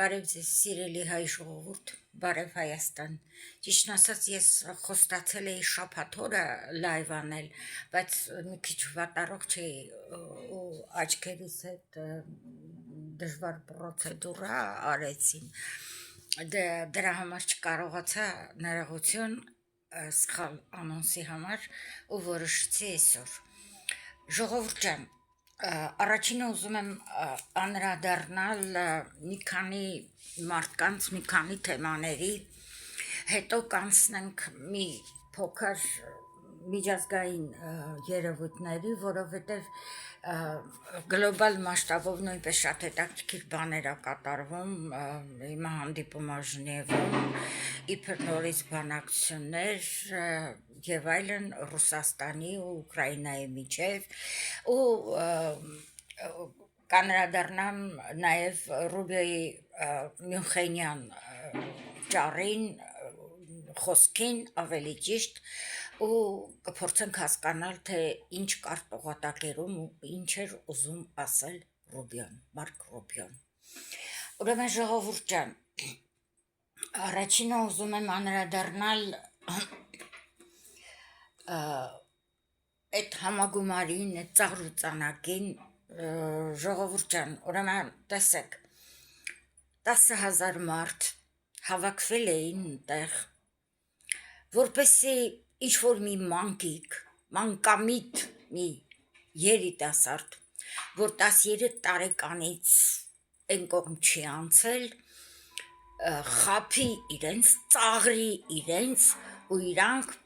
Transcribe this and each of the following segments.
Բարև ձեզ սիրելի հայ ժողովուրդ, բարև Հայաստան։ Ճիշտն ասած ես խոստացել էի շաբաթ օրը լայվ անել, բայց մի քիչ վատառողջ էի ու աչքերիս հետ դժվար պրոցեդուրա արեցին։ Դրա համար չկարողացա ներողություն սխալ անոնսի համար ու որոշեցի այսօր։ Ժողովուրդ ջան, առաջինը ուզում եմ անդրադառնալ մի քանի մարդկանց, մի քանի թեմաների, հետո կանցնենք մի փոքր միջազգային երևույթների, որովհետև գլոբալ մասշտաբով նույնպես շատ հետաքրքիր բաներ է կատարվում, հիմա հանդիպում ա Ժնևում, իբր նորից բանակցություններ եւ այլն Ռուսաստանի ու Ուկրաինայի միջև ու կանրադառնամ նաեւ Ռուբիոյի Մյունխենյան ճառին խոսքին ավելի ճիշտ ու կփորձենք հասկանալ թե ինչ կար տողատակերում ու ինչ էր ուզում ասել Ռուբիոն, Մարկ Ռուբիոն։ Ուրեմն ժողովուրդ ջան, առաջինը ուզում եմ անդրադառնալ այդ համագումարին, այդ ծաղրուծանակին, ժողովուրդ ջան, ուրեմն տեսեք 10,000 մարդ հավաքվել էին տեղ, որպեսզի ինչ-որ մի մանկամիտ մի երիտասարդ, որ 13 տարեկանից այն կողմ չի անցել, խաբի իրենց, ծաղրի իրենց ու իրանք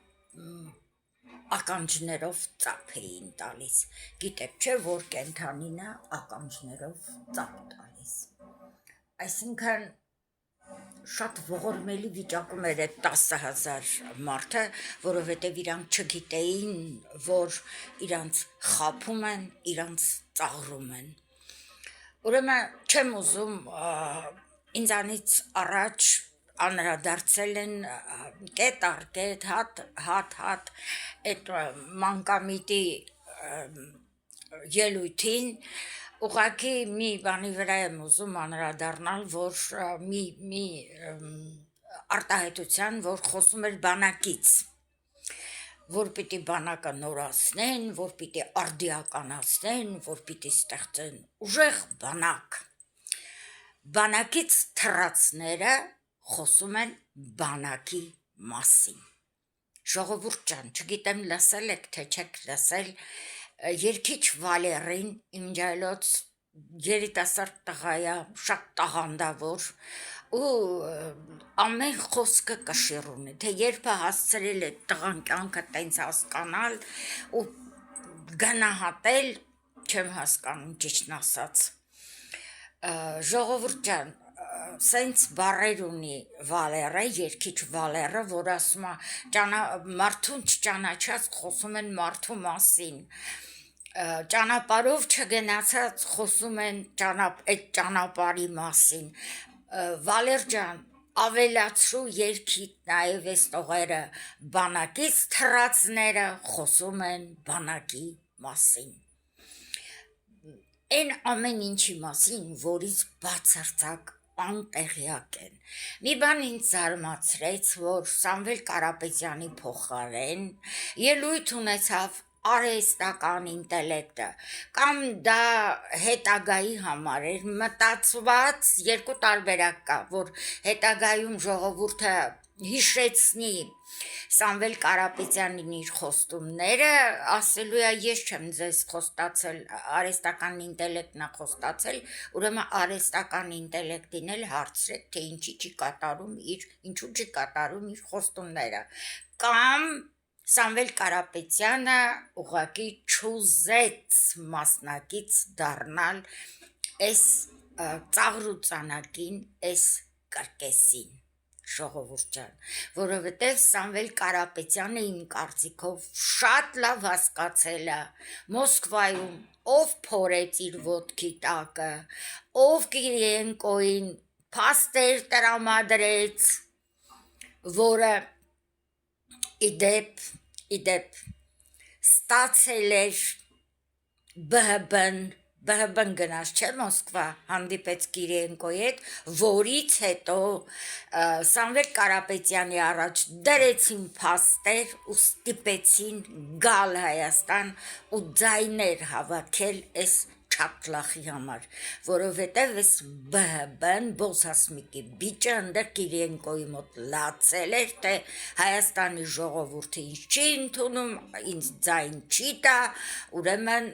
ականջներով ծափ էին տալիս, գիտեք չէ, որ կենդանին է ականջներով ծափ տալիս, այսինքն շատ ողորմելի վիճակում էր այդ 10,000 մարդը, որովհետև իրանք չգիտեին, որ իրանց խաբում են, իրանց ծաղրում են։ Ուրեմն չեմ ուզում ինձանից առաջ անդրադարձել են կետ առ կետ, հատ այդ մանկամիտի ելույթին, ուղղակի մի բանի վրա եմ ուզում անդրադառնալ, որ մի արտահայտության, որ խոսում էր բանակից, որ պիտի բանակը նորացնեն, որ պիտի արդիականացնեն, որ պիտի ստեղծեն ուժեղ բանակ։ Բանակից թռածները խոսում են բանակի մասին։ Ժողովուրդ ջան, չգիտեմ լսել եք, թե չեք լսել, երգիչ Վալերին, իմ ջայլոց երիտասարդ տղայա, շատ տաղանդավոր ու ամեն խոսքը կշիռ ունի, թե երբ է հասցրել է տղան կյանքը տենց հասկանալ ու գնահատել, չեմ հասկանում ճիշտն ասած։ Ժողովուրդ ջան, սենց բառեր ունի Վալերը, երգիչ Վալերը, որ ասում է մարդուն չճանաչած խոսում են մարդու մասին, ճանապարհով չգնացած խոսում են այդ ճանապարհի մասին, Վալեր ջան, ավելացրու երգիչ նաև այս տողերը, բանակից թռածները խոսում են բանակի մասին։ Այն ամեն ինչի մասին, որից բացարձակ անտեղյակ են։ Մի բան ինձ զարմացրեց, որ Սամվել Կարապետյանի փոխարեն ելույթ ունեցավ արհեստական ինտելեկտը, կամ դա հետագայի համար էր մտածված, երկու տարբերակ կա, որ հետագայում ժողովուրդը հիշեցնի Սամվել Կարապետյանին իր խոստումները, ասելու է ես չեմ ձեզ խոստացել, արհեստական ինտելեկտն է խոստացել, ուրեմն արհեստական ինտելեկտին էլ հարցրեք, թե ինչու չի կատարում իր խոստումները, կամ Սամվել Կարապետյանը ուղղակի չուզեց մասնակից դառնալ այս ծաղրուծանակին, այս կրկեսին, ժողովուրդ ջան, որովհետև Սամվել Կարապետյանը իմ կարծիքով շատ լավ հասկացել է Մոսկվայում ով փորեց իր ոտքի տակը, ով Կիրիենկոյին փաստեր տրամադրեց, որը իդեպ ստացել էր ԲՀԲ-ն ԲՀԲ-ն գնաց չէ Մոսկվա, հանդիպեց Կիրիենկոյի հետ, որից հետո Սամվել Կարապետյանի առաջ դրեցին փաստեր ու ստիպեցին գալ Հայաստան ու ձայներ հավաքել այս չատլախի համար, որովհետև այս ԲՀԲ-ն Բոսհասմիկի բիճը ընդեր Կիրիենկոյի մոտ լացել էր, թե Հայաստանի ժողովուրդը ինձ չի ընդունում, ինձ ձայն չի տա, ուրեմն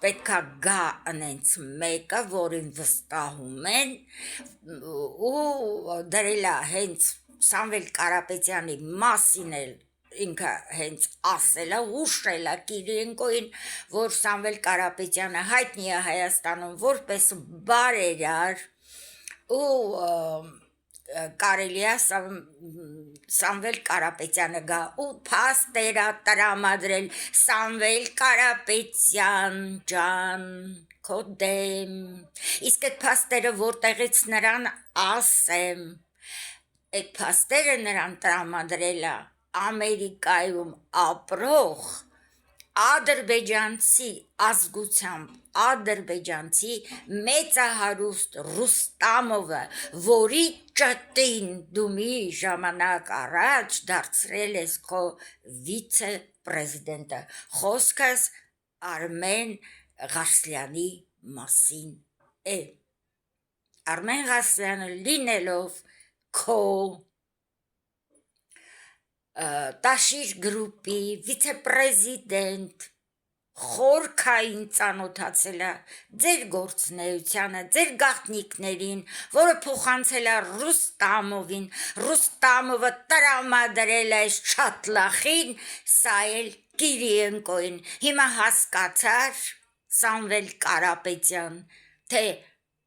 պետքա գա անենց մեկը, որին վստահում են ու դրելա հենց Սամվել Կարապետյանի մասին էլ ինքը հենց ասելա, հուշելա Կիրիենկոյին, որ Սամվել Կարապետյանը հայտնի է Հայաստանում որպես բարերար ու կարելի է Սամվել Կարապետյանը գա ու փաստերա տրամադրել Սամվել Կարապետյան ջան քո դեմ, իսկ այդ փաստերը որտեղից նրան ասեմ, այդ փաստերը նրան տրամադրելա Ամերիկայում ապրող ադրբեջանցի ազգությամբ ադրբեջանցի մեծահարուստ Ռուստամովը, որի ճտին դու մի ժամանակ առաջ դարձրել ես քո վիցե-պրեզիդենտը, խոսքս Արմեն Ղարսլյանի մասին է, Արմեն Ղարսլյանը լինելով քո Տաշիր գրուպի վիցե-պրեզիդենտ խորքային ծանոթացել է ձեր գործնեությանը, ձեր գաղտնիքներին, որը փոխանցել է Ռուստամովին, Ռուստամովը տրամադրել է շատլախին, սա էլ Կիրիենկոյին, հիմա հասկացար Սամվել Կարապետյան, թե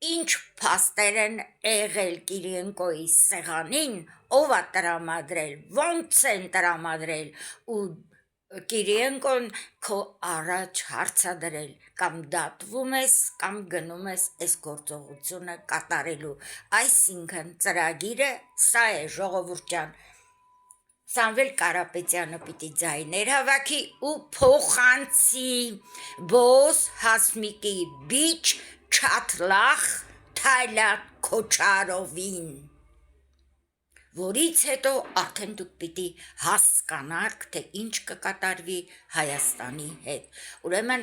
ինչ փաստեր են եղել Կիրիենկոյի սեղանին, ով է տրամադրել, ոնց են տրամադրել ու Կիրիենկոն քո առաջ հարցադրել, կամ դատվում ես, կամ գնում ես այս գործողությունը կատարելու, այսինքն ծրագիրը սա է ժողովուրդ ջան, Սամվել Կարապետյանը պիտի ձայներ հավաքի ու փոխանցի Բոսհասմիկի բիչ Չատլախ Թայլատ Քոչարովին, որից հետո արդեն դուք պիտի հասկանաք, թե ինչ կկատարվի Հայաստանի հետ, ուրեմն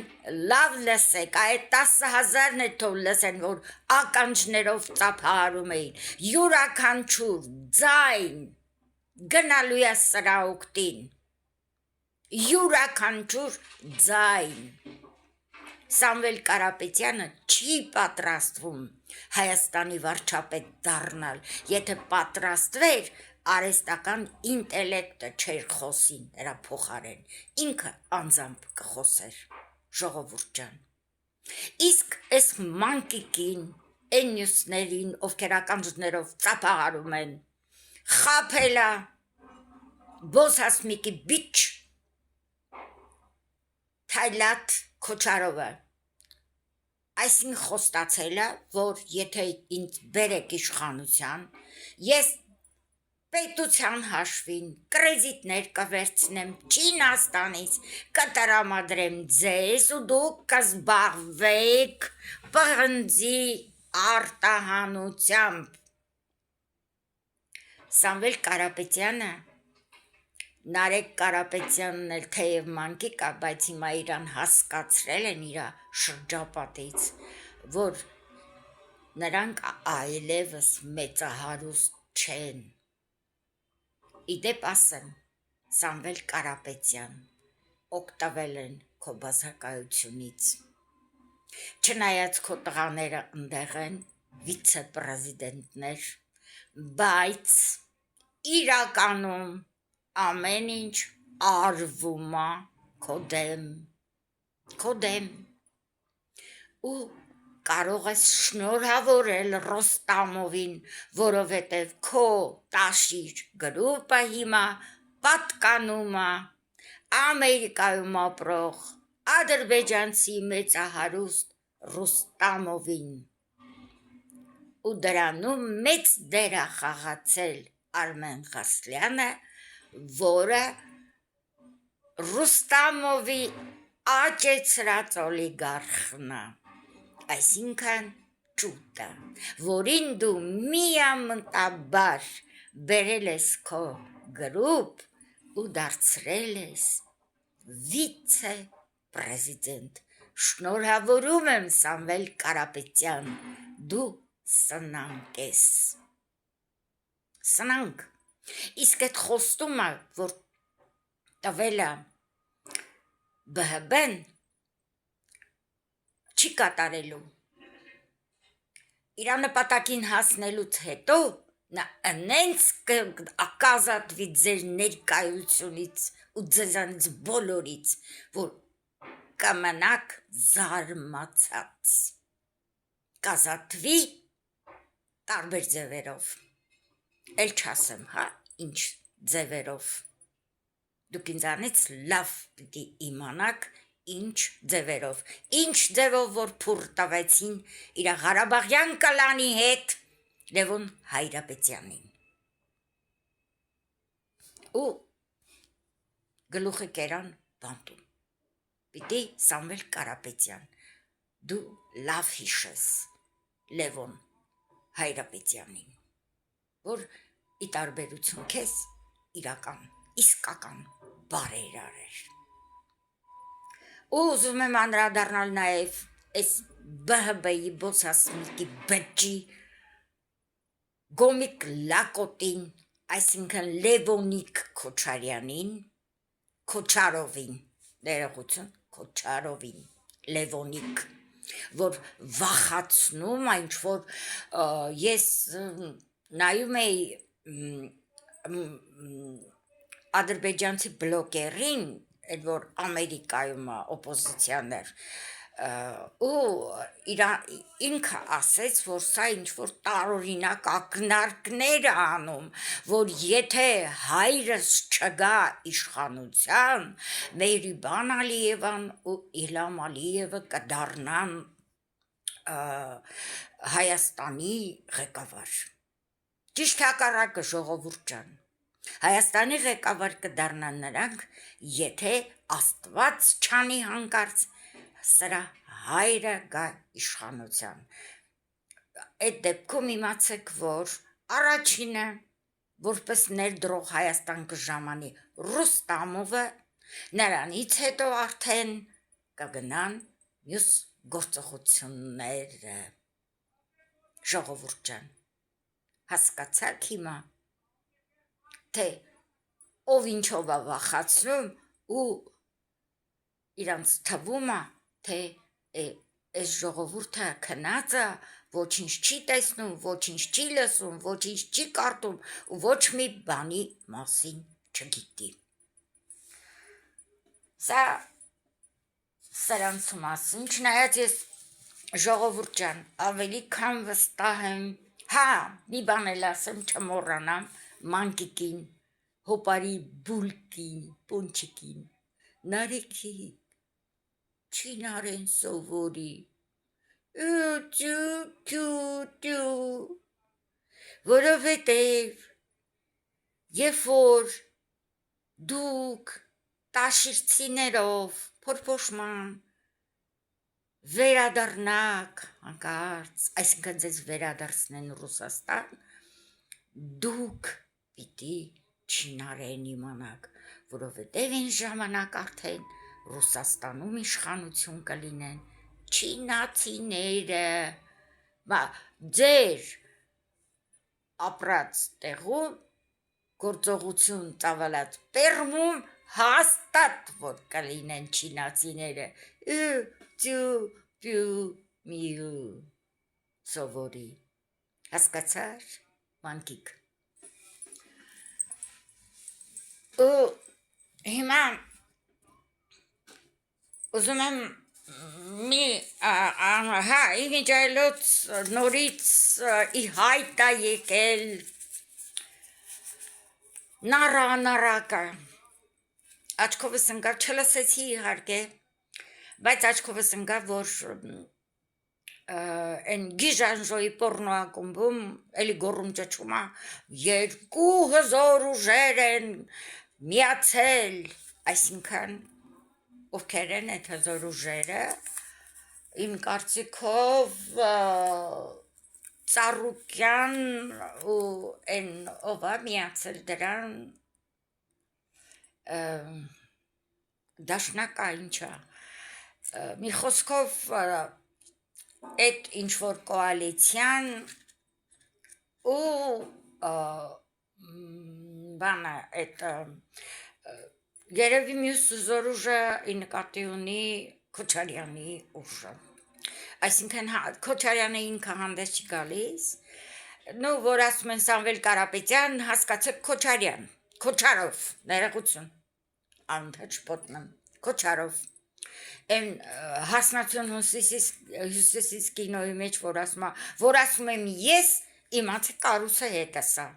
լավ լսեք, այդ 10,000-ն է թող լսեն, որ ականջներով ծափահարում էին, յուրաքանչյուր ձայն գնալու է սրա ուկտին, յուրաքանչյուր ձայն, Սամվել Կարապետյանը չի պատրաստվում Հայաստանի վարչապետ դառնալ, եթե պատրաստվեր արհեստական ինտելեկտը չէր խոսին նրա փոխարեն, ինքը անձամբ կխոսեր, ժողովուրդ ջան, իսկ այս մանկիկին, այն մյուսներին, ովքեր ականջներով ծափահարում են, խաբելա Բոսհասմիկի բիչ Թայլատ Քոչարովը, այսին խոստացել է, որ եթե ինձ բերեք իշխանության, ես պետության հաշվին կրեդիտներ կվերցնեմ Չինաստանից, կտրամադրեմ ձեզ ու դուք կզբաղվեք պղնձի արտահանությամբ, Սամվել Կարապետյանը, Նարեկ Կարապետյանն էլ թեև մանկիկ է, բայց հիմա իրան հասկացրել են իր շրջապատից, որ նրանք այլևս մեծահարուստ չեն, իդեպ ասեմ, Սամվել Կարապետյան, օգտվել են քո բացակայությունից, չնայած քո տղաները ընդեղ են վիցե-պրեզիդենտներ, բայց իրականում ամեն ինչ արվում է քո դեմ ու կարող ես շնորհավորել Ռոստամովին, որովհետև քո Տաշիր գրուպը հիմա պատկանում է Ամերիկայում ապրող ադրբեջանցի մեծահարուստ Ռուստամովին ու դրանում մեծ դեր է խաղացել Արմեն Ղարսլյանը, որը Ռուստամովի աճեցրած օլիգարխն է, այսինքն ճուտը, որին դու միամտաբար բերել ես քո գրուպ ու դարձրել ես վիցե-պրեզիդենտ։ Շնորհավորում եմ Սամվել Կարապետյան, դու սնանկ ես։ Սնանկ։ Իսկ այդ խոստումը, որ տվել է ԲՀԲ-ն, չի կատարելու։ Իր նպատակին հասնելուց հետո նա ընենց կազատվի ձեր ներկայությունից ու ձեզանից բոլորից, որ կմնաք զարմացած, կազատվի տարբեր ձևերով, էլ չասեմ, հա, ինչ ձևերով, դուք ինձանից լավ պիտի իմանաք ինչ ձևերով, ինչ ձևով որ փուռ տվեցին իր Ղարաբաղյան կլանի հետ Լևոն Հայրապետյանին ու գլուխը կերան բանտում, պիտի Սամվել Կարապետյան, դու լավ հիշես Լևոն Հայրապետյանին, որ ի տարբերություն քեզ իրական, իսկական բարերար էր։ Ու ուզում եմ անդրադառնալ նաև այս ԲՀԲ-ի բոսասմիկի բջջի Գոմիկ Լակոտին, այսինքն Լևոնիկ Քոչարյանին, Քոչարովին, ներողություն, Քոչարովին, Լևոնիկ, որ վախացնում է, ինչ որ ես նայում էի ադրբեջանցի բլոգերին, այդ որ Ամերիկայում օպոզիցիաներ, ու ինքը ասեց, որ սա ինչ որ տարօրինակ ակնարկներ անում, որ եթե հայրս չգա իշխանության, Մեհրիբան Ալիևան ու Իլհամ Ալիևը կդառնան Հայաստանի ղեկավար։ Ճիշտ հակառակը, ժողովուրդ ջան, Հայաստանի ղեկավար կդառնան նրանք, եթե Աստված չանի հանկարծ սրա հայրը գա իշխանության։ Այդ դեպքում իմացեք, որ առաջինը, որպես ներդրող Հայաստան կժամանի Ռուստամովը, նրանից հետո արդեն կգնան մյուս գործողությունները։ Ժողովուրդ ջան, հասկացաք հիմա, թե ով ինչով է վախացնում ու իրանց թվում է, թե այս ժողովուրդը քնած է, ոչինչ չի տեսնում, ոչինչ չի լսում, ոչինչ չի կարդում ու ոչ մի բանի մասին չգիտի։ Սա սրանց մասին, չնայած ես ժողովուրդ ջան, ավելի քան վստահ եմ, հա, մի բան էլ ասեմ, չմոռանամ, մանկիկին, հոպարի բուլկին, պոնչիկին, նարեքի, չինարեն սովորի, որովհետև երբ որ դուք տաշիրցիներով փորփոշման վերադառնաք հանկարծ, այսինքն ձեզ վերադարձնեն Ռուսաստան, դուք պիտի չինարեն իմանաք, որովհետև այն ժամանակ արդեն Ռուսաստանում իշխանություն կլինեն չինացիները, ձեր ապրած տեղում գործողություն ծավալած Պերմում հաստատ որ կլինեն չինացիները, սովորի, հասկացար, մանկիկ։ Ու հիմա ուզում եմ իմիջայլոց նորից ի հայտ է եկել նարակը, աչքովս ընկավ, չլսեցի իհարկե, բայց աչքովս ընկավ, որ են գիժանժոյի պորնո ակումբում, էլի գոռում ճչում է, 2000 ուժեր են միացել, այսինքն ովքեր են այդ հզոր ուժերը, իմ կարծիքով Ծառուկյան ու այն ովա միացել դրան դաշնակա ինչա մի խոսքով այդ ինչ-որ կոալիցիան ու բանը այդ երևի մյուս զորուժը նկատի ունի Քոչարյանի ուժը այսինքն Քոչարյանը ինքը հանդես չի գալիս նու որ ասում են Սամվել Կարապետյան հասկացեք Քոչարյան Քոչարով ներողություն անթաչ պատմեմ Քոչարով այն հասնացիոն հյուսիսից կինոյի մեջ որ ասում եմ ես իմացեք կարուսը հետսա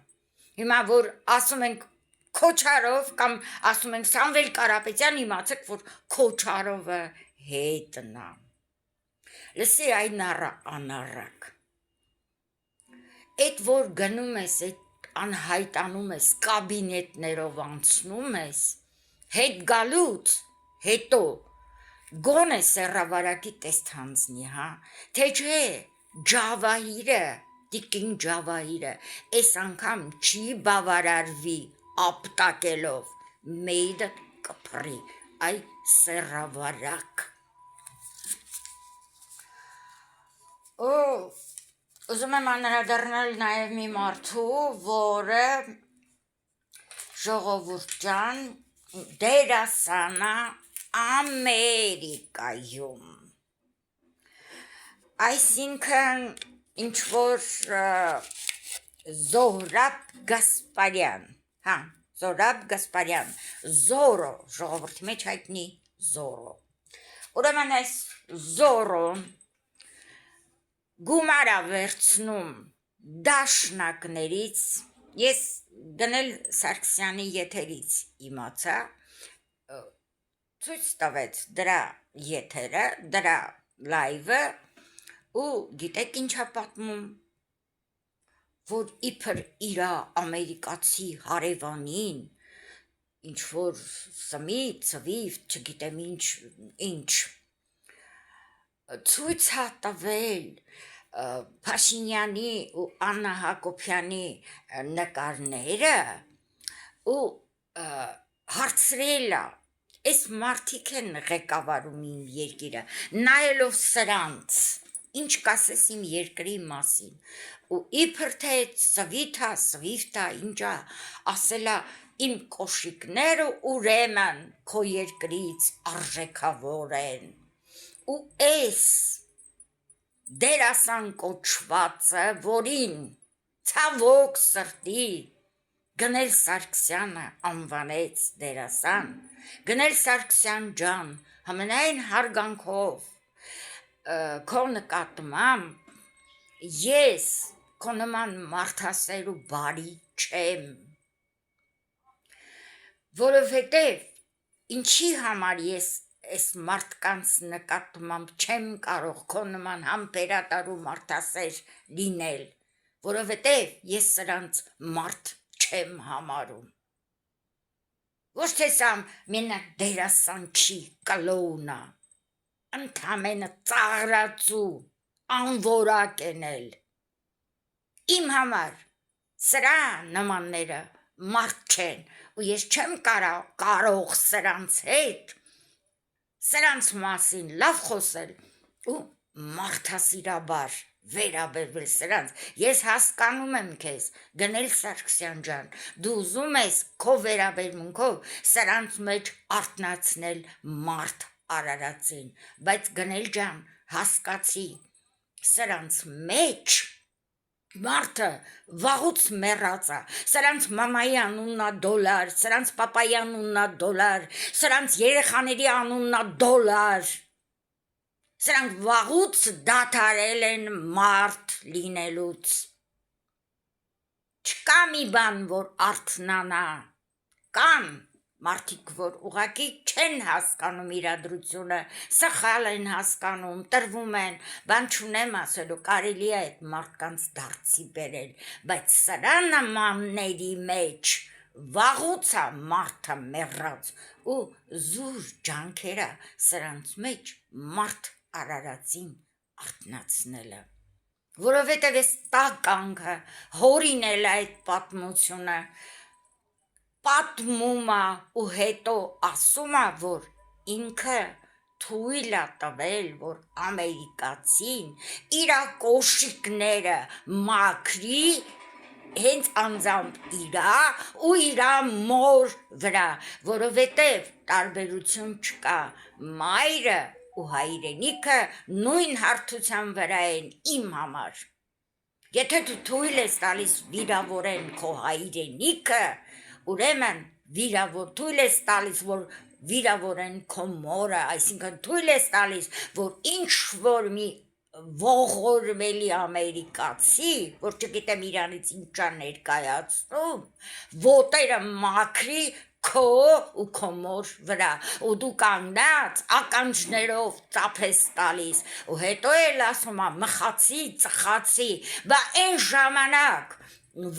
հիմա որ ասում ենք Քոչարով կամ ասում ենք Սամվել Կարապետյան իմացեք որ Քոչարովը հետն է լսի այն անառակ այդ որ գնում ես այդ անհայտանում ես կաբինետներով անցնում ես հետ գալուց հետո գոնե սեռավարակի տեստ հանձնի հա թե չէ Ջավահիրը Տիկին Ջավահիրը այս անգամ չի բավարարվի ապտակելով մեյդը կփռի այ սեռավարակ ուզում եմ անդրադառնալ նաև մի մարդու որը ժողովուրդյան դերասանա Ամերիկայում այսինքն ինչ-որ Զոհրաբ Գասպարյան հա Զոհրաբ Գասպարյան Զորո ժողովրդի մեջ հայտնի Զորո ուրեմն այս Զորոն գումարա վերցնում դաշնակներից ես Դնել Սարգսյանի եթերից իմացա ցույց տվեց դրա եթերը դրա լայվը ու գիտեք ինչա պատմում որ իբր իրա ամերիկացի հարևանին ինչ որ սմի ծվիվ չգիտեմ ինչ ցույց հա տվել Փաշինյանի ու Աննա Հակոբյանի նկարները ու հարցրել այս մարդիկ են ղեկավարում իմ երկիրը նայելով սրանց ինչ կասես իմ երկրի մասին ու իբր թե սվիթա ինչա ասելա իմ կոշիկները ուրեմն քո երկրից արժեքավոր են ու այս դերասան կոչվածը որին ցավոք սրտի Գնել Սարգսյանը անվանեց դերասան Գնել Սարգսյան ջան համենայն հարգանքով քո նկատմամբ ես քո նման մարդասեր ու բարի չեմ որովհետև ինչի համար ես այս մարդկանց նկատմամբ չեմ կարող քո նման համբերատար ու մարդասեր լինել որովհետև ես սրանց մարդ չեմ համարում ոչ թե սա մենակ դերասան չի կլոունա ընդամենը ծաղրացու անորակ էնել իմ համար սրա նմանները մարդ չեն ու ես չեմ կարող սրանց հետ սրանց մասին լավ խոսել ու մարդասիրաբար վերաբերվել սրանց ես հասկանում եմ քեզ Գնել Սարգսյան ջան դու ուզում ես քո վերաբերմունքով սրանց մեջ արթնացնել մարդ արարածին բայց Գնել ջան հասկացի սրանց մեջ մարդը վաղուց մեռած է սրանց մամայի անուննա դոլար սրանց պապայի անուննա դոլար սրանց երեխաների անուննա դոլար սրանք վաղուց դադարել են մարդ լինելուց չկա մի բան որ արթնանա կան մարդիկ որ ուղղակի չեն հասկանում իրադրությունը սխալ են հասկանում տրվում են բան չունեմ ասելու կարելի է այդ մարդկանց դարձի բերել բայց սրա նմանների մեջ վաղուց է մարդը մեռած ու զուր ջանքերը սրանց մեջ մարդ Արարածին արթնացնելը, որովհետև այս տականքը հորինել այդ պատմությունը պատմում է ու հետո ասում է, որ ինքը թույլ է տվել, որ ամերիկացին իրա կոշիկները մաքրի հենց անձամբ իրա ու իրա մոր վրա, որովհետև տարբերություն չկա, մայրը ու հայրենիքը նույն հարթության վրա են իմ համար, եթե դու թույլ ես տալիս վիրավորեն քո հայրենիքը, ուրեմն թույլ ես տալիս, որ վիրավորեն քո մորը, այսինքն թույլ ես տալիս, որ ինչ-որ մի ողորմելի ամերիկացի, որ չգիտեմ իրանից ինչա ներկայացնում, ոտերը մաքրի քո ու քո մոր վրա, ու դու կանգնած ականջներով ծափ ես տալիս, ու հետո էլ ասում է մխացի, ծխացի, բա այն ժամանակ,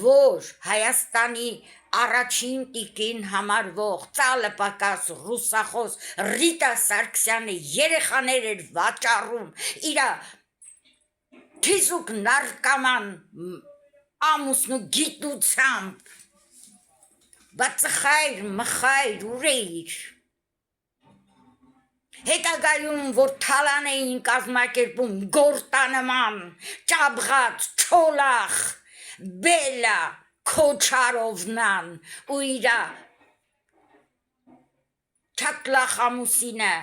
որ Հայաստանի առաջին տիկին համարվող ծալը պակաս ռուսախոս Ռիտա Սարգսյանը երեխաներ էր վաճառում իրա թիզուկ նարկաման ամուսնու գիտությամբ, բա ծխայր, մխայր, ուր էիր, հետագայում, որ թալան էին կազմակերպում գորտանման, ճաբղած, չոլախ, բելա, Քոչարովնան ու իրա չակլախ ամուսինը,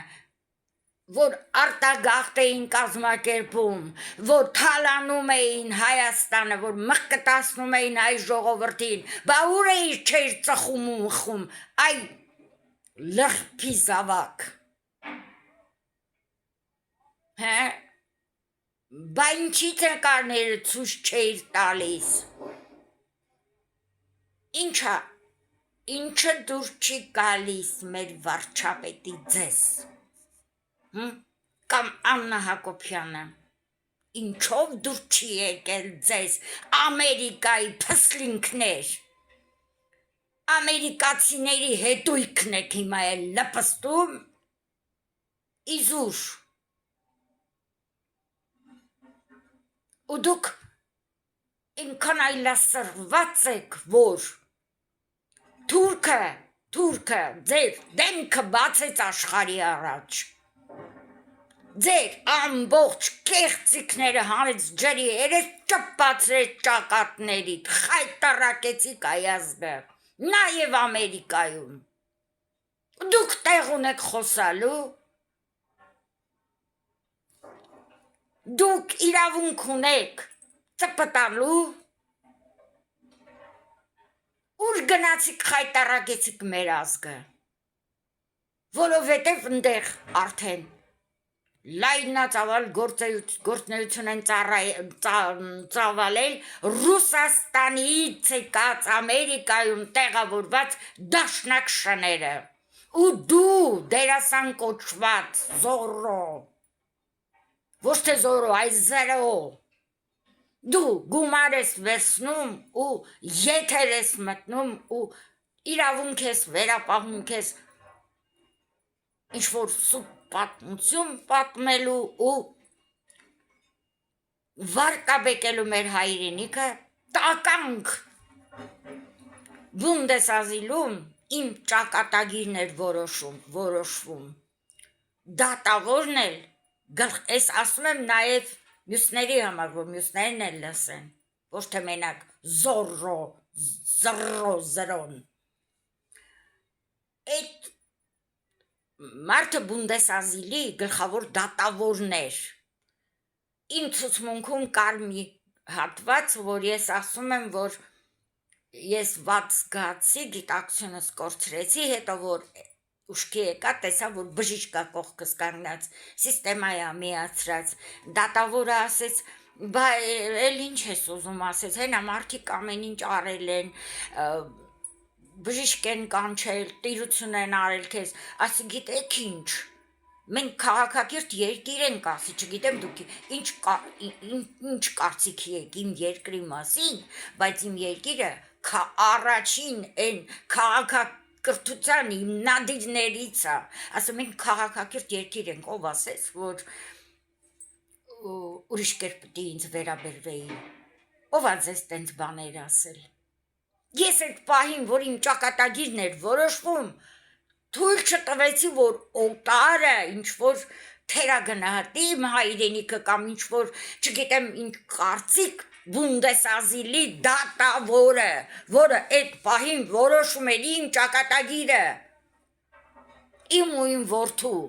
որ արտագաղթ էին կազմակերպում, որ թալանում էին Հայաստանը, որ մղկտացնում էին հայ ժողովրդին, բա ուր էիր չէր ծխում ու մխում, այ լրպի զավակ, բա ինչի տեկարները ցույց չէիր տալիս, ինչը դուր չի գալիս մեր վարչապետի ձեզ, կամ Աննա Հակոբյանը, ինչով դուր չի եկել ձեզ Ամերիկայի փսլինքներ, ամերիկացիների հետույքն եք հիմա էլ լպստում, իզուր, ու դուք ինքան այլասրված եք, որ թուրքը ձեր դեմքը բացեց աշխարհի առաջ, ձեր ամբողջ կեղծիքները հանեց ջրի երես ճպացրեց ճակատներիդ, խայտարակեցիք այազգը, նաև Ամերիկայում, դուք տեղ ունեք խոսալու, դուք իրավունք ունեք ծպտալու, ուր գնացիք խայտարակեցիք մեր ազգը, որովհետև ընդեղ արդեն լայնածավալ գործնեություն են ծավալել Ռուսաստանից եկած Ամերիկայում տեղավորված դաշնակ շները, ու դու դերասան կոչված Զորո, ոչ թե Զորո, այ Զերո, դու գումար ես վերցնում ու եթեր ես մտնում ու իրավունք ես վերապահում քեզ ինչ-որ սուտ պատմություն պատմելու ու վարկաբեկելու մեր հայրենիքը, տականք Բունդեսազիլում իմ ճակատագիրն էր որոշվում, դատավորն էլ, ես ասում եմ նաև մյուսների համար, որ մյուսներն էլ լսեն, ոչ թե մենակ զրոն, այդ մարդը Բունդեսազիլի գլխավոր դատավորն էր, իմ ցուցմունքում կար մի հատված, որ ես ասում եմ, որ ես վատ զգացի, գիտակցությունս կորցրեցի, հետո որ ուշքի եկա, տեսա, որ բժիշկա կողքս կանգնած, սիստեմայա միացրած, դատավորը ասեց, բա էլ ինչ ես ուզում ասեց, հենա մարդիկ ամեն ինչ արել են, բժիշկ են կանչել, տիրություն են արել քեզ, ասի գիտեք ինչ, մենք քաղաքակիրթ երկիր ենք ասի, չգիտեմ դուք ինչ կարծիքի եք իմ երկրի մասին, բայց իմ երկիրը առաջին են քաղաքակրթության հիմնադիրներից է, ասում ենք քաղաքակիրթ երկիր ենք, ով ասես, որ ուրիշ կերպ պիտի ինձ վերաբերվեի։ Ով ա ձեզ տենց բաներ ասել։ Ես այդ պահին, որ իմ ճակատագիրն էր որոշվում, թույլ չտվեցի, որ օտարը ինչ-որ թերագնահատի իմ հայրենիքը կամ ինչ-որ, չգիտեմ, ինչ կարծիք բունդեսազիլի դատավորը, որը այդ պահին որոշում էր իմ ճակատագիրը, իմ ու իմ որդու։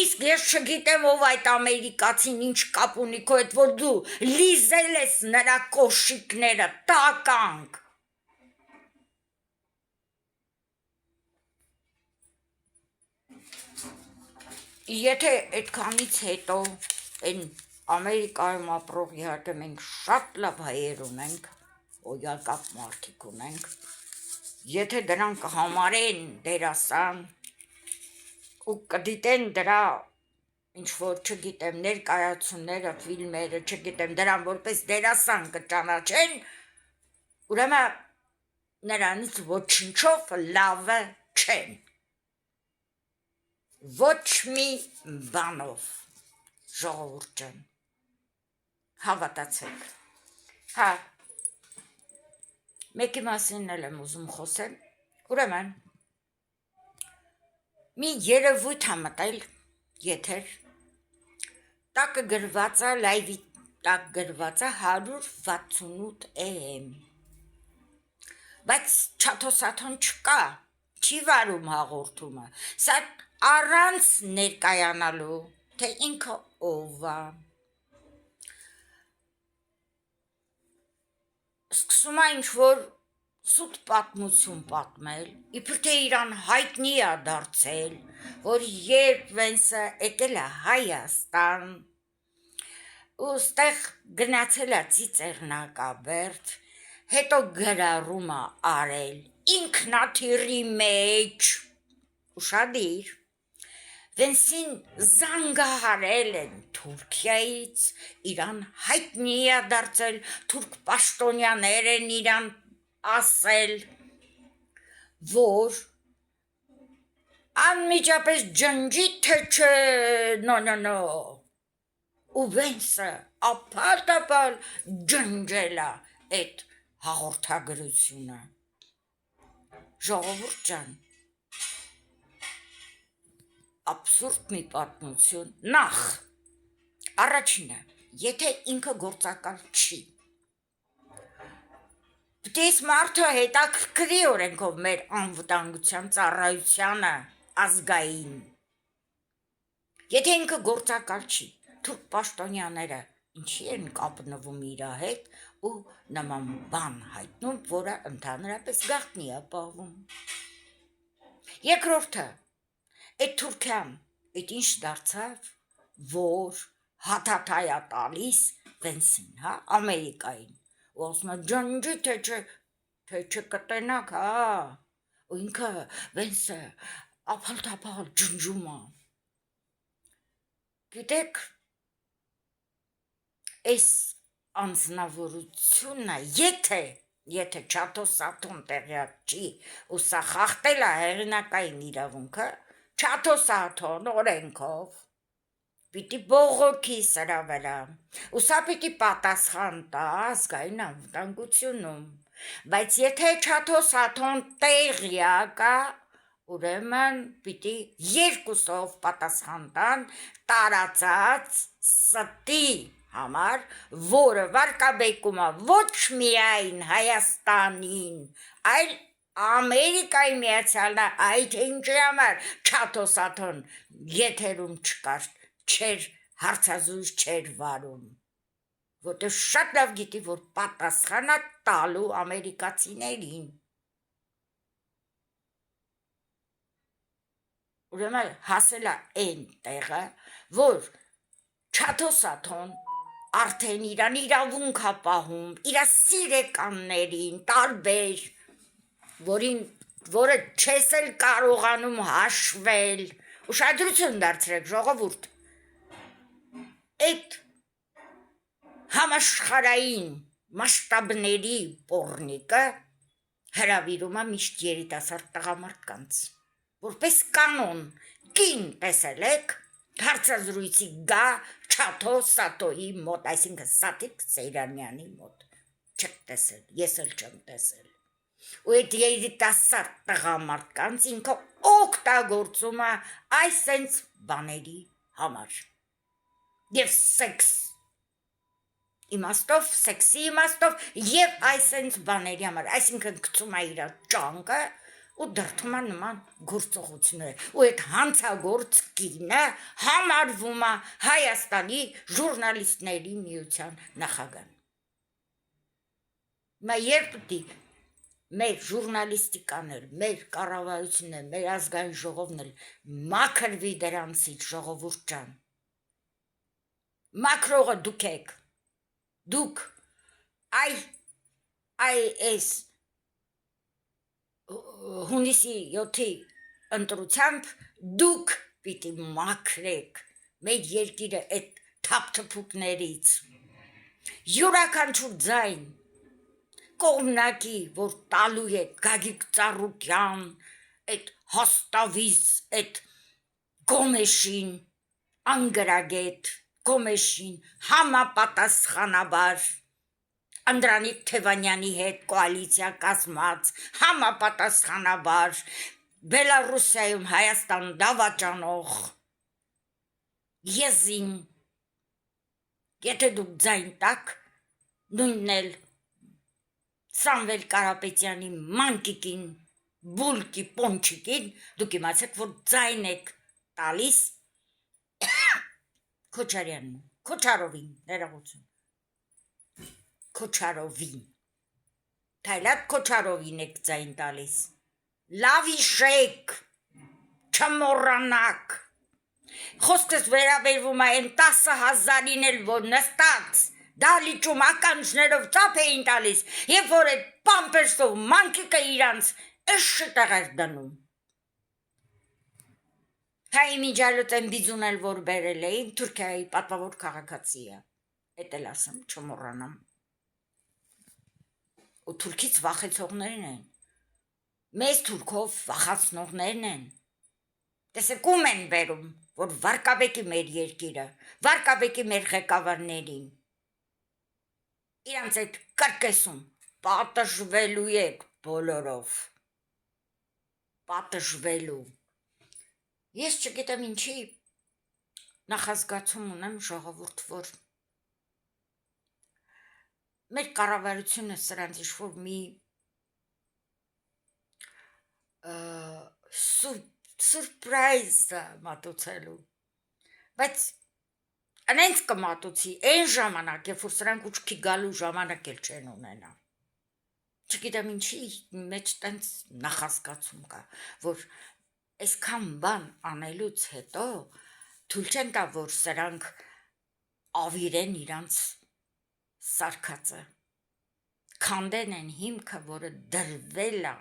Իսկ ես չգիտեմ ով այդ ամերիկացին ինչ կապ ունի քո հետ, որ դու լիզել ես նրա կոշիկները, տականք։ Եթե այդքանից հետո այն Ամերիկայում ապրող իհարկե մենք շատ լավ հայեր ունենք, օյակապ մարդիկ ունենք, եթե դրանք կհամարեն դերասան ու կդիտեն դրա ինչ-որ, չգիտեմ, ներկայացումները, ֆիլմերը, չգիտեմ, դրան որպես դերասան կճանաչեն, ուրեմն նրանից ոչնչով լավը չեն։ Ոչ մի բանով, ժողովուրդ ջան, հավատացեք։ Հա, մեկի մասին էլ եմ ուզում խոսել, ուրեմն մի երևույթ ա մտել եթեր, տակը գրված է, լայվի տակ գրված է 168 AM, բայց չաթոսաթոն չկա, չի վարում հաղորդումը, սա առանց ներկայանալու, թե ինքը ով է։ Սկսում է ինչ-որ սուտ պատմություն պատմել, իբր թե իրան հայտնի է դարձել, որ երբ Վենսը եկել է Հայաստան, ու ստեղ գնացել է Ծիծեռնակաբերդ, հետո գրառում է արել ինքնաթիռի մեջ, ուշադիր, Վենսին զանգահարել են Թուրքիայից, իրան հայտնի է դարձել, թուրք պաշտոնյաներ են իրան ասել, որ անմիջապես ջնջի թե չէ, նո, ու Վենսը ապալ ջնջել է այդ հաղորդագրությունը, ժողովուրդ ջան, աբսուրդ մի պատմություն, նախ, առաջինը, եթե ինքը գործակալ չի, դես մարդը հետաքրքրի օրենքով մեր անվտանգության ծառայությանը ազգային, եթե ինքը գործակալ չի, թուրք պաշտոնյաները ինչի են կապնվում իր հետ ու նման բան հայտնում, որը ընդհանրապես գաղտնի է պահվում։ Երկրորդը, այդ Թուրքիան, այդ ինչ դարձավ, որ հաթաթայա տալիս Վենսին, հա, Ամերիկային, ու ասում է ջնջի թե չկտենակ, հա, ու ինքը Վենսը ապալ-թափալ ջնջում է։ Գիտեք, այս անձնավորությունը, եթե Չաթոսաթոն տեղյակ չի, ու սա խախտել է հեղինակային իրավունքը, Չաթոսաթոն օրենքով պիտի բողոքի սրա վրա, ու սա պիտի պատասխան տա ազգային անվտանգությունում, բայց եթե Չաթոսաթոն տեղյակ է, ուրեմն պիտի երկուսով պատասխան տան տարածած ստի համար, որը վարկաբեկում է ոչ միայն Հայաստանին, այլ Ամերիկայի Միացյալ Նահանգներին, այդ ինչի համար Չաթոսաթոն եթերում չկար, չէր հարցազրույց չէր վարում, որտեղ շատ լավ գիտի, որ պատասխանը տալու ամերիկացիներին։ Ուրեմն հասել է այն տեղը, որ Չաթոսաթոն արդեն իրան իրավունք է պահում, իր սիրեկաններին, տարբեր, որը չես էլ կարողանում հաշվել, ուշադրություն դարձրեք ժողովուրդ, այդ համաշխարհային մասշտաբների պոռնիկը հրավիրում է միշտ երիտասարդ տղամարդկանց, որպես կանոն կին տեսել եք, Հարցազրույցի գա Չաթո Սատոյի մոտ, այսինքն Սաթիկ Սեյրանյանի մոտ։ Չեք տեսել, ես էլ չեմ տեսել։ Ու այդ երիտասարդ տղամարդկանց ինքը օգտագործում է այս սենց բաների համար։ Եվ սեքս իմաստով, սեքսի իմաստով եւ այս սենց բաների համար, այսինքն գցում է իր ճանկը ու դրթում է նման գործողություններ։ Ու այդ հանցագործ կինը համարվում է Հայաստանի ժուրնալիստների միության նախագահ։ Մա երբ պիտի մեր ժուրնալիստիկան էլ, մեր կառավարությունն էլ, մեր ազգային ժողովն էլ մաքրվի դրանցից, ժողովուրդ ջան։ Մաքրողը դուք եք, դուք այս հունիսի 7-ի ընտրությամբ դուք պիտի մաքրեք մեր երկիրը այդ թափթփուկներից, յուրաքանչյուր ձայն կողմնակի, որ տալու է Գագիկ Ծառուկյան, այդ հաստավիզ, այդ գոմեշին, անգրագետ գոմեշին, համապատասխանաբար Անդրանիկ Թևանյանի հետ կոալիցիա կազմած, համապատասխանաբար Բելարուսիայում Հայաստան դավաճանող եզին, եթե դուք ձայն տակ, նույնն էլ Սամվել Կարապետյանի մանկիկին, բուլկի պոնչիկին, դուք իմացեք, որ ձայն եք տալիս Քոչարյանին, Քոչարովին, ներողություն, Քոչարովին, Թայլատ Քոչարովին եք ձայն տալիս, լավ իշեք, չմոռանաք, խոսքս վերաբերվում է այն 10,000-ին էլ, որ նստած դալիճում ականջներով ծափ էին տալիս, և որ այդ պամպերսով մանկիկը իրանց էշը տեղեր դնում։ Հայ միջալոտ են բիզուն էլ, որ բերել էին, Թուրքիայի պատվավոր քաղաքացի է, էդ էլ ասեմ, չմոռանամ։ Ու թուրքից վախեցողներն են, մեզ թուրքով վախացնողներն են, տեսեք ում են բերում, որ վարկաբեկի մեր երկիրը, վարկաբեկի մեր ղեկավարներին, իրանց այդ կրկեսում պատժվելու եք բոլորով, պատժվելու։ Ես չգիտեմ ինչի նախազգացում ունեմ ժողովուրդ, որ մեր կառավարությունը սրանց ինչ-որ մի սուրպրայզ մատուցելու, բայց անենց կմատուցի այն ժամանակ, երբ որ սրանք ուչքի գալու ժամանակ էլ չեն ունենա։ Չգիտեմ ինչի մեջ տենց նախազգացում կա, որ այսքան բան անելուց հետո թույլ չեն տա, որ սրանք ավիրեն իրանց սարքածը, քանդեն են հիմքը, որը դրվել է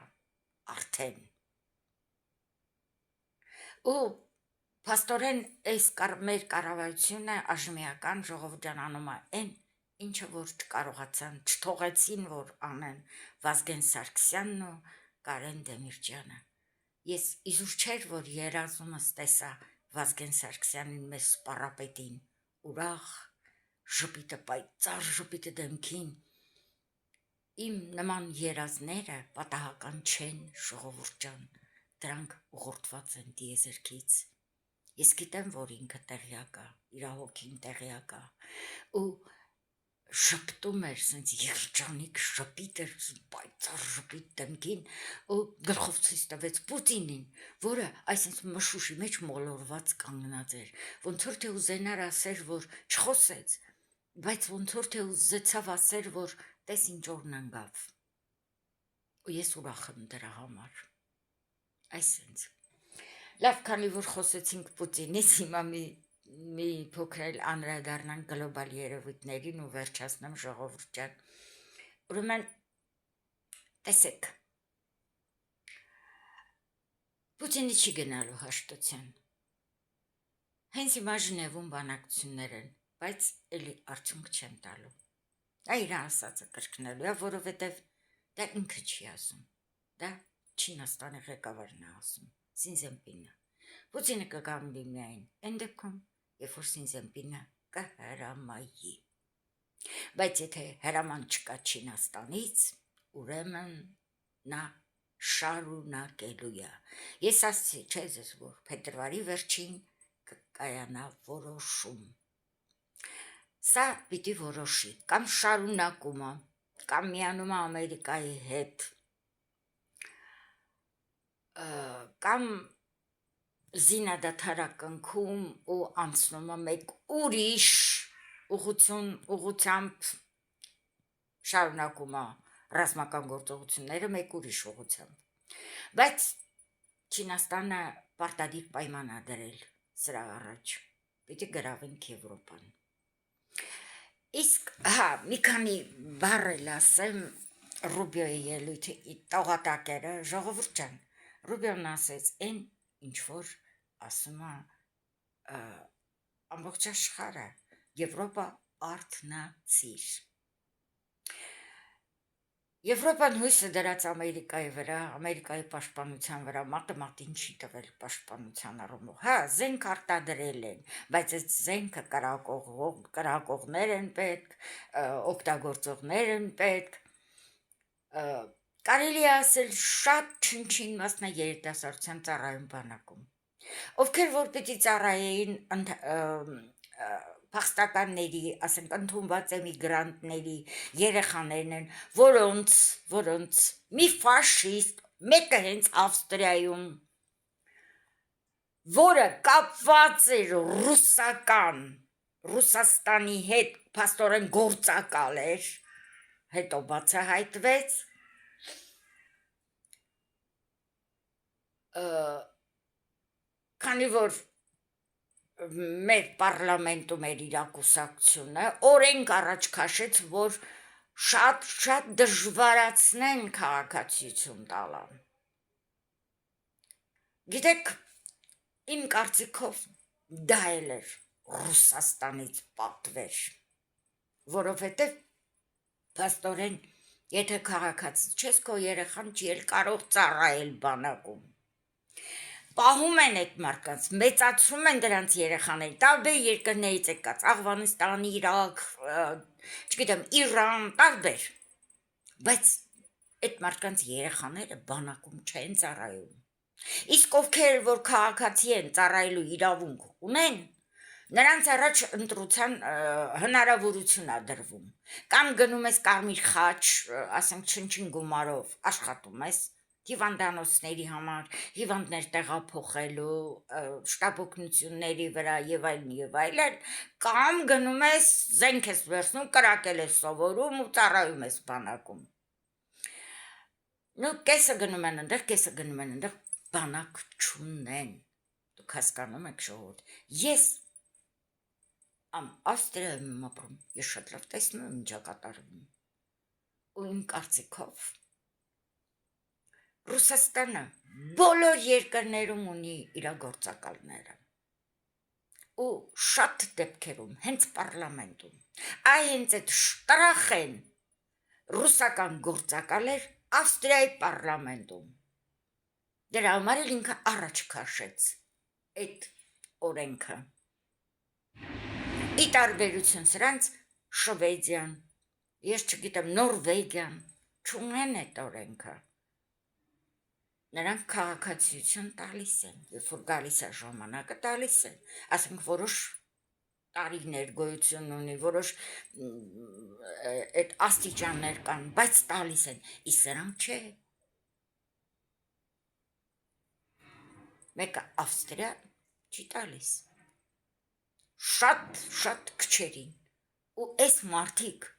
արդեն։ Ու փաստորեն այս մեր կառավարությունը աժմիական ժողովուրդ ջան անում է այն, ինչը որ չկարողացան, չթողեցին, որ անեն Վազգեն Սարգսյանն ու Կարեն Դեմիրճյանը։ Ես իզուր չէր, որ երազումս տեսա Վազգեն Սարգսյանին մեզ սպառապետին, ուրախ, ժպիտը պայծառ ժպիտը դեմքին։ Իմ նման երազները պատահական չեն, ժողովուրդ ջան, դրանք ուղղորդված են տիեզերքից։ Ես գիտեմ, որ ինքը տեղյակ է, իր հոգին տեղյակ է, ու ժպտում էր, սենց երջանիկ ժպիտ էր, պայծառ ժպիտ դեմքին, ու գլխով ցույց տվեց Պուտինին, որը այսպես մշուշի մեջ մոլորված կանգնած էր, ոնց որ թե ուզենար ասեր, որ չխոսեց, բայց ոնց որ թե ուզեցավ ասեր, որ տես ինչ օրն անգավ։ Ու ես ուրախ եմ դրա համար։ Այսենց։ Լավ, քանի որ խոսեցինք Պուտինից, հիմա մի փոքր էլ անդրադառնանք գլոբալ երևույթներին ու վերջացնեմ ժողովուրդ ջան։ Ուրեմն տեսեք, Պուտինը չի գնալու հաշտության։ Հենց հիմա Ժնևում բանակցություններ են, բայց էլի արդյունք չեն տալու։ Դա իր ասածը կրկնելու է, որովհետև դա ինքը չի ասում, դա Չինաստանի ղեկավարն է ասում, Սին Ձենպինը, Պուտինը կգամլի միայն այն դեպքում, երբ որ Սինզենպինը կհրամայի։ Բայց եթե հրաման չկա Չինաստանից, ուրեմն նա շարունակելու է։ Ես ասացի, չէ՞ ձեզ, որ փետրվարի վերջին կկայանա որոշում։ Սա պիտի որոշի կամ շարունակումը, կամ միանումը Ամերիկայի հետ, կամ զինադադարակնքում ու անցնումը մեկ ուրիշ ուղղությամբ շարունակումը ռազմական գործողությունները մեկ ուրիշ ուղղությամբ։ Բայց Չինաստանը պարտադիր պայման է դրել սրա առաջ, պիտի գրավենք Եվրոպան։ Իսկ մի քանի բառ էլ ասեմ Ռուբիոյի ելույթի տողատակերը, ժողովուրդ ջան, Ռուբիոն ասեց այն, ինչ որ ասում է ամբողջ աշխարհը, Եվրոպա արթնացիր։ Եվրոպան հույսը դրած Ամերիկայի վրա, Ամերիկայի պաշտպանության վրա, մատը մատին չի տվել պաշտպանության առումով։ Հա, զենք արտադրել են, բայց այդ զենքը կրակողներ են պետք, օգտագործողներ են պետք։ Կարելի է ասել շատ չնչին մասնա երիտասարդության ծառայում բանակում, ովքեր որ պիտի ծառայեին փախստականների, ասենք ընդունված էմիգրանտների երեխաներն են, որոնց մի ֆաշիստ, մեկը հենց Ավստրիայում, որը կապված էր Ռուսաստանի հետ, փաստորեն գործակալ էր, հետո բացահայտվեց, քանի որ մեր պարլամենտում էր իր կուսակցությունը, օրենք առաջ քաշեց, որ շատ դժվարացնեն քաղաքացիություն տալը։ Գիտեք, իմ կարծիքով դա էլ էր Ռուսաստանից պատվեր, որովհետև փաստորեն, եթե քաղաքացի չես, քո երեխան չի էլ կարող ծառայել բանակում։ Պահում են այդ մարդկանց, մեծացնում են դրանց երեխաների, տարբեր երկրներից եկած, Աֆղանստան, Իրաք, չգիտեմ, Իրան, տարբեր, բայց այդ մարդկանց երեխաները բանակում չեն ծառայում։ Իսկ ովքեր որ քաղաքացի են, ծառայելու իրավունք ունեն, նրանց առաջ ընտրության հնարավորություն է դրվում, կամ գնում ես Կարմիր խաչ, ասենք չնչին գումարով աշխատում ես հիվանդանոցների համար, հիվանդներ տեղափոխելու, շտապ օգնությունների վրա եւ այլն, կամ գնում ես զենք ես վերցնում, կրակել ես սովորում ու ծառայում ես բանակում։ Կեսը գնում են այնտեղ, կեսը գնում են այնտեղ, բանակ չունեն։ Դուք հասկանում եք, ժողովուրդ։ Ես Ավստրիայում եմ ապրում, ես շատ լավ տեսնում եմ ինչա կատարվում։ Ու իմ կարծիքով Ռուսաստանը բոլոր երկրներում ունի իր գործակալները ու շատ դեպքերում հենց պարլամենտում հենց այդ շտրախ են ռուսական գործակալներ Ավստրիայի պարլամենտում։ Դրա համար էլ ինքը առաջ քաշեց այդ օրենքը։ Ի տարբերություն սրանց Շվեդիան, ես չգիտեմ, Նորվեգիան չունեն այդ օրենքը։ Նրանք քաղաքացիություն տալիս են, երբ որ գալիս է ժամանակը տալիս են, ասենք որոշ տարիներ գոյություն ունի, որոշ այդ աստիճաններ կան, բայց տալիս են, իսկ սրանք չէ։ Մեկը Ավստրիա չի տալիս, շատ քչերին, ու այս մարդիկ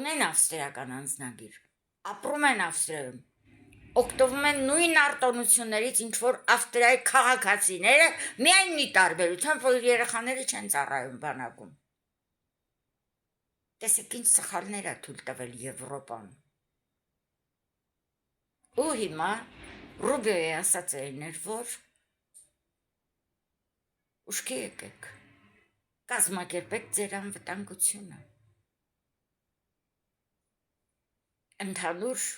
ունեն ավստրիական անձնագիր, ապրում են Ավստրիայում, օգտվում են նույն արտոնություններից, ինչ որ Ավստրիայի քաղաքացիները, միայն մի տարբերությամբ, որ երեխաները չեն ծառայում բանակում։ Տեսեք ինչ սխալներ է թույլ տվել Եվրոպան։ Ու հիմա Ռուբիոյի ասածերն էր, որ ուշքի եկեք, կազմակերպեք ձեր անվտանգությունը։ Ընդհանուր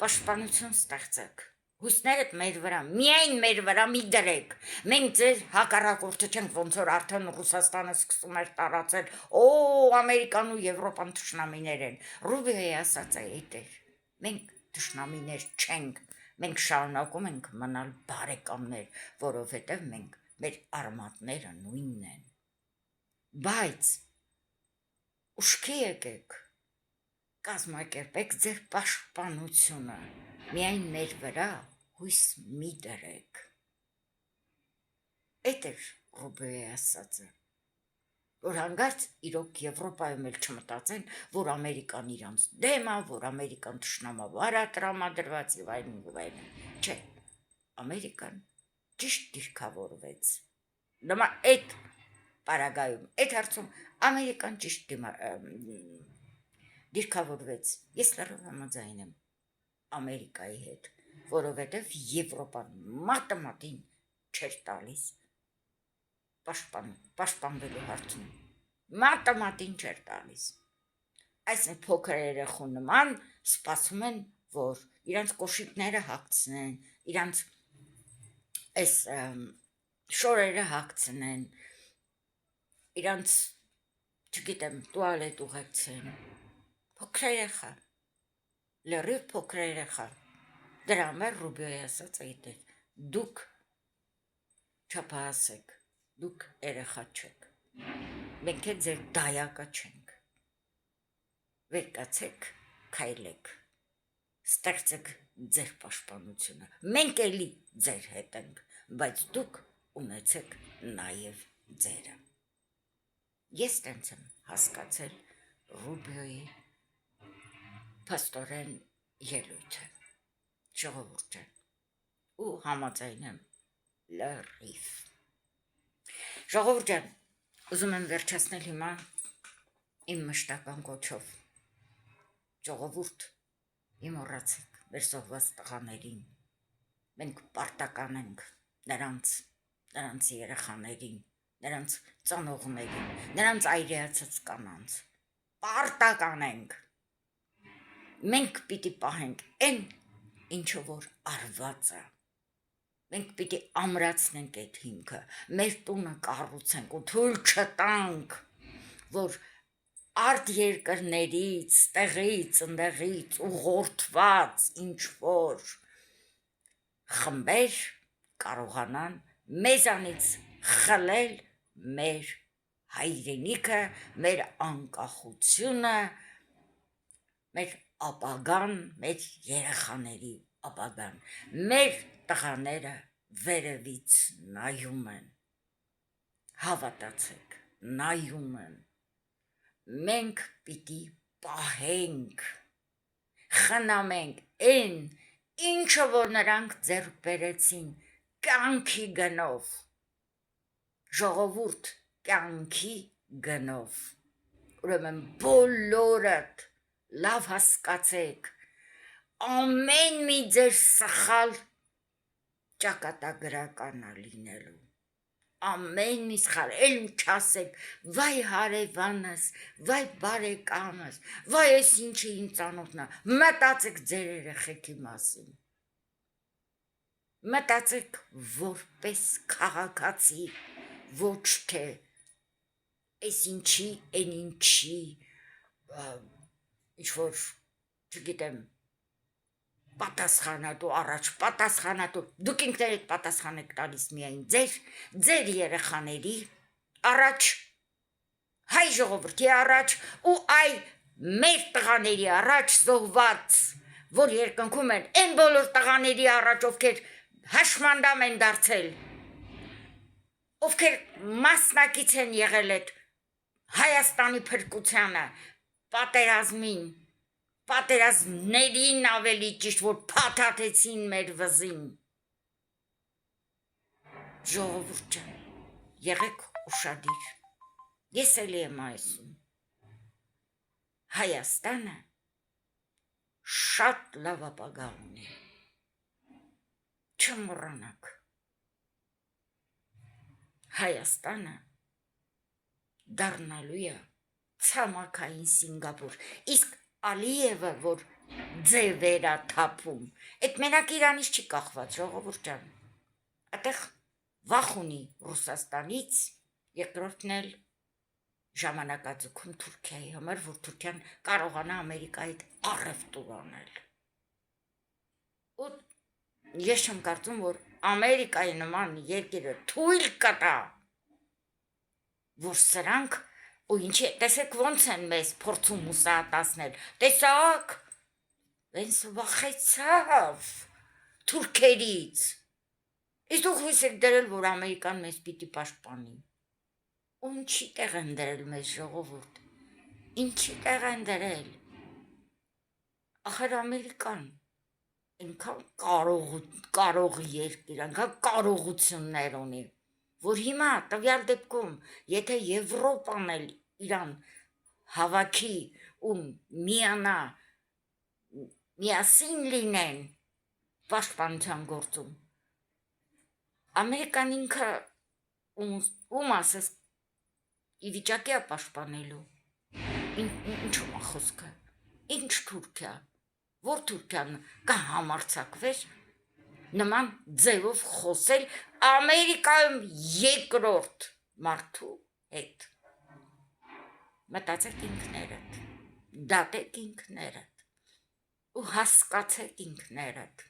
պաշտպանություն ստեղծեք, Հույսներդ մեր վրա, միայն մեր վրա մի դրեք, մենք ձեր հակառակորդը չենք, ոնց որ արդեն Ռուսաստանը սկսում էր տարածել, Ամերիկան ու Եվրոպան թշնամիներ են, Ռուբիոյի ասած է էտեր, մենք թշնամիներ չենք, մենք շարունակում ենք մնալ բարեկամներ, որովհետև մենք մեր արմատները նույնն են, բայց ուշքի եկեք, կազմակերպեք ձեր պաշտպանությունը, միայն մեր վրա հույս մի դրեք։ Էդ էր Ռուբիոյի ասածը, որ հանգարց իրոք Եվրոպայում էլ չմտածեն, որ Ամերիկան իրանց դեմ է, որ Ամերիկան թշնամավար է տրամադրված եւ այլն եւ այլն։ Չէ, Ամերիկան ճիշտ դիրքավորվեց։ Նոմա այդ պարագայում, այդ հարցում Ամերիկան ճիշտ դիրքավորվեց։ Ես լրիվ համաձայն եմ Ամերիկայի հետ, որովհետև Եվրոպան մատին չէր տալիս պաշտպանվելու հարցում, մատին չէր տալիս, այս փոքր երեխու նման սպասում են, որ իրանց կոշիկները հագցնեն, իրանց այս շորերը հագցնեն, իրանց, չգիտեմ, տուալետ ուղեկցեն, փոքր երեխա, լրիվ փոքր երեխա, դրա համար Ռուբիոյի ասած այդեր, դուք չափահաս եք, դուք երեխա չեք, մենք է ձեր դայակը չենք, վեր կացեք, քայլեք, ստեղծեք ձեր պաշտպանությունը, մենք էլի ձեր հետ ենք, բայց դուք ունեցեք նաև ձերը։ Ես տենց եմ հասկացել Ռուբիոյի փաստորեն ելույթը, ժողովուրդ ջան, ու համաձայն եմ լրիվ։ Ժողովուրդ ջան, ուզում եմ վերջացնել հիմա իմ մշտական կոչով։ Ժողովուրդ, իմոռացեք մեր սողված տղաներին, մենք պարտական ենք նրանց երեխաներին, նրանց ծնողներին, նրանց այրեացած կանանց, պարտական ենք, մենք պիտի պահենք այն, ինչը որ արված է, մենք պիտի ամրացնենք այդ հիմքը, մեր տունը կառուցենք ու թույլ չտանք, որ արդ երկրներից, տեղից, ընդեղից ուղղորդված ինչ-որ խմբեր կարողանան մեզանից խլել մեր հայրենիքը, մեր անկախությունը, մեր ապագան, մեր երեխաների ապագան, մեր տղաները վերևից նայում են, հավատացեք, նայում են, մենք պիտի պահենք, խնամենք այն, ինչը որ նրանք ձեռք բերեցին կյանքի գնով, ժողովուրդ կյանքի գնով, ուրեմն բոլորդ լավ հասկացեք, ամեն մի ձեր սխալ ճակատագրականա լինելու, ամեն մի սխալ, էլ չասեք, վայ հարևանս, վայ բարեկամս, վայ ես ինչը իմ ծանոթն է, մտածեք ձեր երեխեքի մասին, մտածեք որպես քաղաքացի, ոչ թե այս ինչի, այն ինչի, ինչ-որ, չգիտեմ, պատասխանատու առաջ, պատասխանատու, դուք ինքներդ պատասխան եք տալիս միայն ձեր երեխաների առաջ, հայ ժողովրդի առաջ ու այ մեր տղաների առաջ զոհված, որ երկնքում են, այն բոլոր տղաների առաջ, ովքեր հաշմանդամ են դարձել, ովքեր մասնակից են եղել այդ Հայաստանի փրկությանը, պատերազմներին ավելի ճիշտ, որ փաթաթեցին մեր վզին։ Ժողովուրդ ջան, եղեք ուշադիր, ես էլի եմ այսում, Հայաստանը շատ լավ ապագա ունի, չմոռանաք, Հայաստանը դառնալու է ցամաքային Սինգապուր, իսկ Ալիևը, որ ձևեր է թափում, այդ մենակ Իրանից չի կախված, ժողովուրդ ջան, այդտեղ վախ ունի Ռուսաստանից, երկրորդն էլ ժամանակաձգում Թուրքիայի համար, որ Թուրքիան կարողանա Ամերիկայի հետ առևտուր անել։ Ու ես չեմ կարծում, որ Ամերիկայի նման երկիրը թույլ կտա, որ սրանք ու ինչի, տեսեք ոնց են մեզ փորձում մուսահատացնել, տեսակ, վենց վախեցավ թուրքերից, իսկ դուք հույս եք դրել, որ Ամերիկան մեզ պիտի պաշտպանի, ու ինչի տեղ են դրել մեզ ժողովուրդ, ինչի տեղ են դրել, ախր Ամերիկան այնքան կարող երկիր, այնքան կարողություններ ունի, որ հիմա տվյալ դեպքում, եթե Եվրոպան էլ իրան հավաքի ու միանա, միասին լինեն պաշտպանության գործում, Ամերիկան ինքը ում ասես ի վիճակի է պաշտպանելու, ինչում է խոսքը, ինչ Թուրքիա, որ Թուրքիան կհամարձակվեր նման ձևով խոսել Ամերիկայում երկրորդ մարդու հետ, մտածեք ինքներդ, դատեք ինքներդ ու հասկացեք ինքներդ,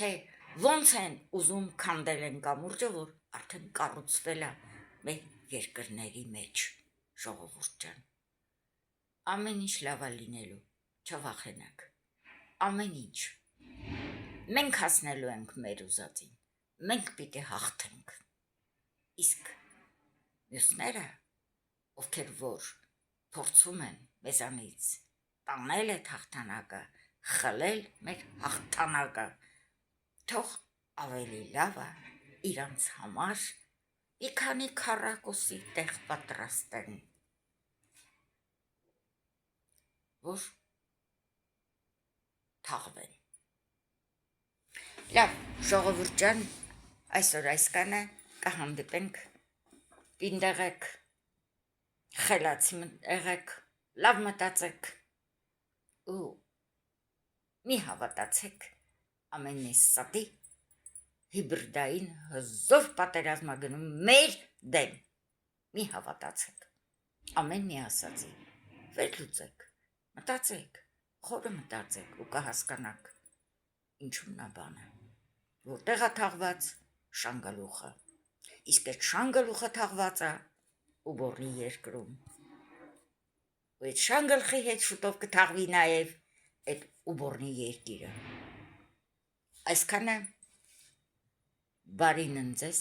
թե ոնց են ուզում քանդել են կամուրջը, որ արդեն կառուցվել է մեր երկրների մեջ, ժողովուրդ ջան, ամեն ինչ լավ է լինելու, չվախենաք, ամեն ինչ, մենք հասնելու ենք մեր ուզածին, մենք պիտի հաղթենք, իսկ մյուսները, ովքեր որ փորձում են մեզանից տանել այդ հաղթանակը, խլել մեր հաղթանակը, թող ավելի լավ է իրանց համար մի քանի քառակուսի տեղ պատրաստեն, որ թաղվեն։ Լավ, ժողովուրդ ջան, այսօր այսքանը, կհանդիպենք, պինդեղեք, խելացի եղեք, լավ մտածեք ու մի հավատացեք ամենի սատի հիբրդային հզոր պատերազմագնում մեր դեմ, մի հավատացեք, ամեն մի ասացի, վերլուծեք, մտածեք, խորը մտածեք ու կհասկանաք, ինչու նա բանը, որտեղ է թաղված Շանգալուխը, իսկ այդ Շանգալուխը թաղված է Ուբորնի երկրում, ու այդ Շանգալխի հետ շուտով կթաղվի նաև այդ Ուբորնի երկիրը, այսքանը բարին ընձես,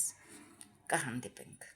կհանդիպենք։